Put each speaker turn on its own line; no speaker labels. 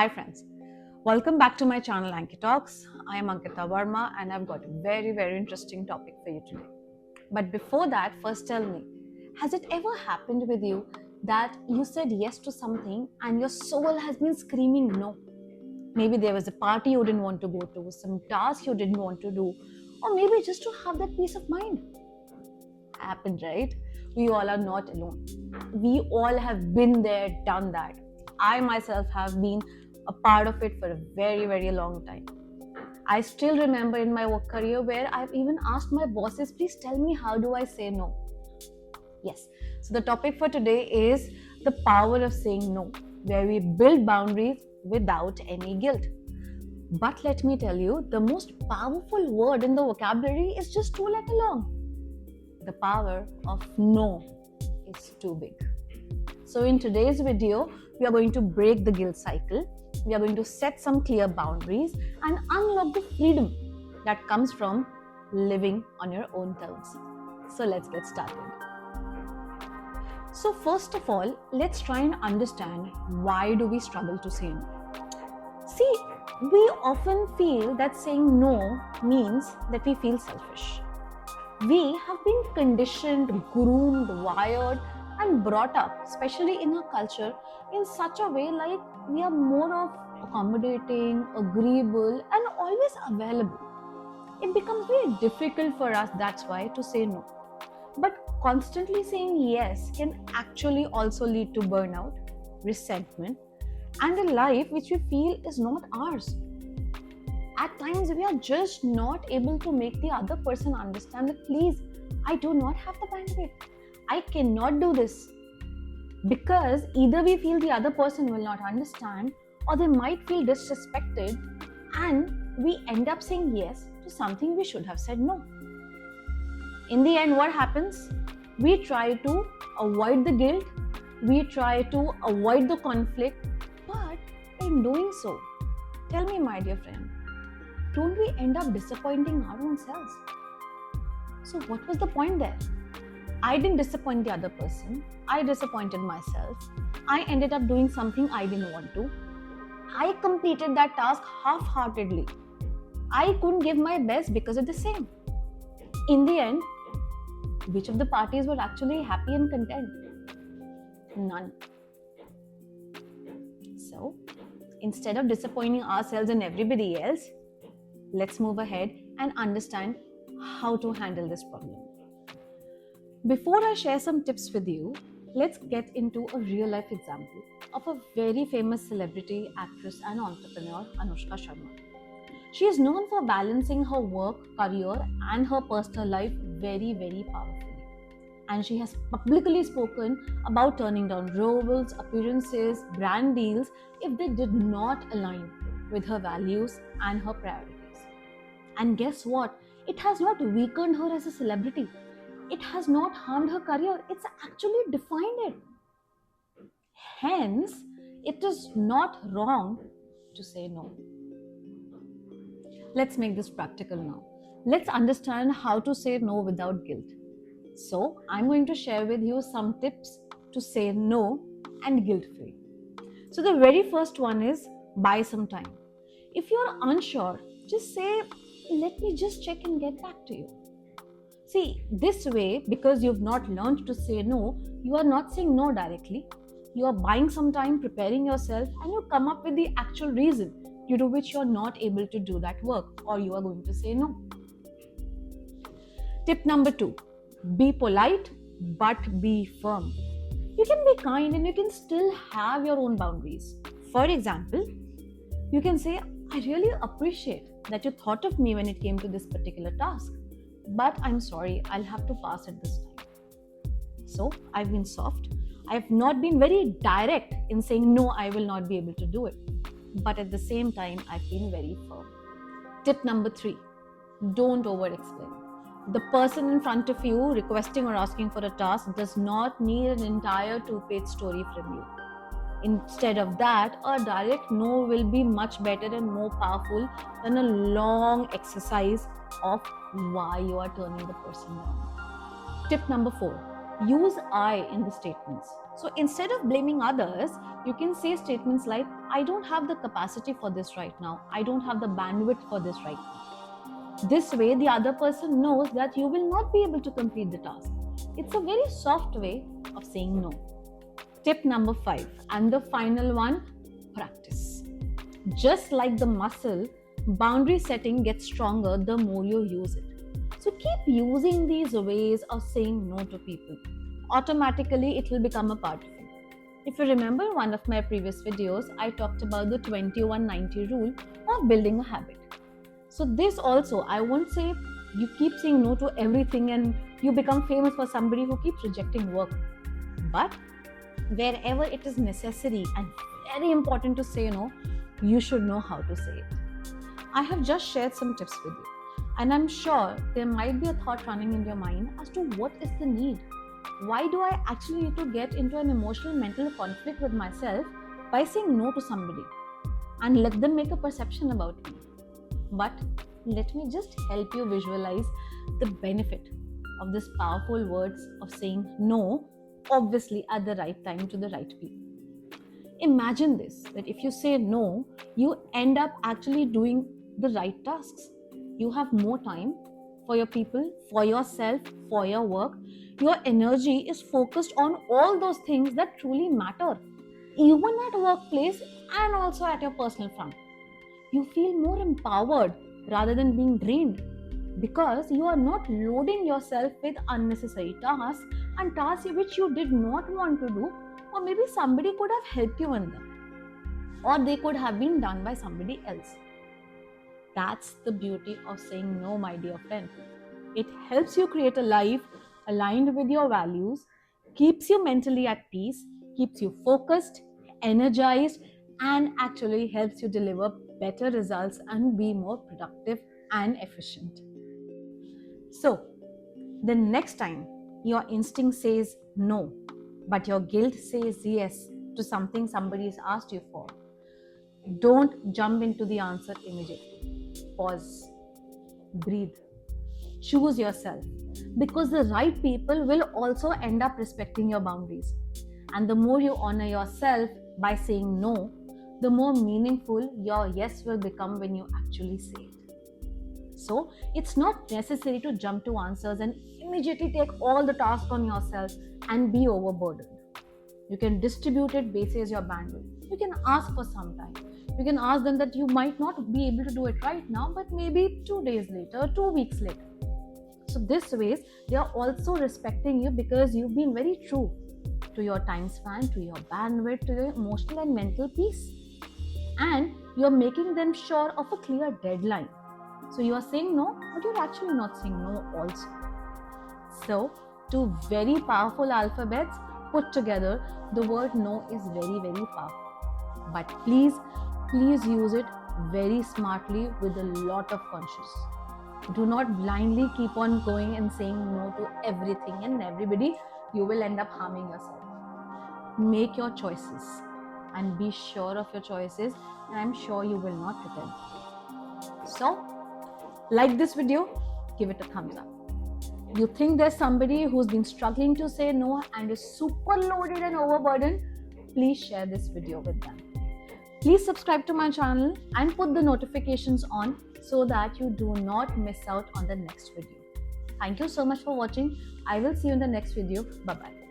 Hi friends, welcome back to my channel Anki Talks. I am Ankita Verma and I've got a very interesting topic for you today. But before that, first tell me, has it ever happened with you that you said yes to something and your soul has been screaming no? Maybe there was a party you didn't want to go to, some task you didn't want to do, or maybe just to have that peace of mind. Happened, right? We all are not alone. We all have been there, done that. I myself have been a part of it for a very long time. I still remember in my work career where I've even asked my bosses, please tell me how do I say no? Yes. So the topic for today is the power of saying no, where we build boundaries without any guilt. But let me tell you, the most powerful word in the vocabulary is just two let along. The power of no is too big. So in today's video, we are going to break the guilt cycle. We are going to set some clear boundaries and unlock the freedom that comes from living on your own terms. So let's get started. So first of all, let's try and understand why do we struggle to say no. See, we often feel that saying no means that we feel selfish. We have been conditioned, groomed, wired, and brought up, especially in our culture, in such a way like we are more of accommodating, agreeable, and always available. It becomes very difficult for us, that's why, to say no. But constantly saying yes can actually also lead to burnout, resentment, and a life which we feel is not ours. At times, we are just not able to make the other person understand that, please, I do not have the bandwidth. I cannot do this. Because either we feel the other person will not understand or they might feel disrespected and we end up saying yes to something we should have said no. In the end, what happens? We try to avoid the guilt, we try to avoid the conflict, but in doing so, tell me, my dear friend, don't we end up disappointing our own selves? So what was the point there? I didn't disappoint the other person. I disappointed myself. I ended up doing something I didn't want to. I completed that task half-heartedly. I couldn't give my best because of the same. In the end, which of the parties were actually happy and content? None. So, instead of disappointing ourselves and everybody else, let's move ahead and understand how to handle this problem. Before I share some tips with you, let's get into a real life example of a very famous celebrity, actress and entrepreneur, Anushka Sharma. She is known for balancing her work, career and her personal life very powerfully. And she has publicly spoken about turning down roles, appearances, brand deals if they did not align with her values and her priorities. And guess what? It has not weakened her as a celebrity. It has not harmed her career. It's actually defined it. Hence, it is not wrong to say no. Let's make this practical now. Let's understand how to say no without guilt. So, I'm going to share with you some tips to say no and guilt-free. So, the very first one is buy some time. If you're unsure, just say, let me just check and get back to you. See, this way, because you've not learned to say no, you are not saying no directly. You are buying some time, preparing yourself, and you come up with the actual reason due to which you are not able to do that work or you are going to say no. Tip number 2, be polite but be firm. You can be kind and you can still have your own boundaries. For example, you can say, I really appreciate that you thought of me when it came to this particular task, but I'm sorry, I'll have to pass it this time. So I've been soft. I have not been very direct in saying no, I will not be able to do it. But at the same time, I've been very firm. Tip number 3, don't over-explain. The person in front of you requesting or asking for a task does not need an entire 2-page story from you. Instead of that, a direct no will be much better and more powerful than a long exercise of why you are turning the person down. Tip number 4, Use I in the statements. So instead of blaming others, you can say statements like, I don't have the capacity for this right now. I don't have the bandwidth for this right now. This way, the other person knows that you will not be able to complete the task. It's a very soft way of saying no. Tip number 5, and the final one, practice. Just like the muscle, boundary setting gets stronger the more you use it. So keep using these ways of saying no to people. Automatically, it will become a part of you. If you remember one of my previous videos, I talked about the 21-90 rule of building a habit. So this also, I won't say you keep saying no to everything and you become famous for somebody who keeps rejecting work. But wherever it is necessary and very important to say no, you should know how to say it. I have just shared some tips with you. And I'm sure there might be a thought running in your mind as to what is the need? Why do I actually need to get into an emotional mental conflict with myself by saying no to somebody and let them make a perception about me? But let me just help you visualize the benefit of this powerful words of saying no, obviously at the right time to the right people. Imagine this, that if you say no, you end up actually doing the right tasks. You have more time for your people, for yourself, for your work. Your energy is focused on all those things that truly matter, even at workplace and also at your personal front. You feel more empowered rather than being drained because you are not loading yourself with unnecessary tasks and tasks which you did not want to do, or maybe somebody could have helped you in them, or they could have been done by somebody else. That's the beauty of saying no, my dear friend. It helps you create a life aligned with your values, keeps you mentally at peace, keeps you focused, energized, and actually helps you deliver better results and be more productive and efficient. So, the next time your instinct says no, but your guilt says yes to something somebody has asked you for, don't jump into the answer immediately. Pause, breathe, choose yourself, because the right people will also end up respecting your boundaries. And the more you honor yourself by saying no, the more meaningful your yes will become when you actually say it. So it's not necessary to jump to answers and immediately take all the tasks on yourself and be overburdened. You can distribute it based on your bandwidth. You can ask for some time. You can ask them that you might not be able to do it right now, but maybe 2 days later, 2 weeks later. So this ways, they are also respecting you because you've been very true to your time span, to your bandwidth, to your emotional and mental peace. And you're making them sure of a clear deadline. So you are saying no, but you're actually not saying no also. So, two very powerful alphabets put together, the word no is very, very powerful. But please use it very smartly with a lot of conscience. Do not blindly keep on going and saying no to everything and everybody. You will end up harming yourself. Make your choices and be sure of your choices, and I'm sure you will not regret. So, like this video, give it a thumbs up. You think there's somebody who's been struggling to say no and is super loaded and overburdened, please share this video with them. Please subscribe to my channel and put the notifications on so that you do not miss out on the next video. Thank you so much for watching. I will see you in the next video. Bye-bye.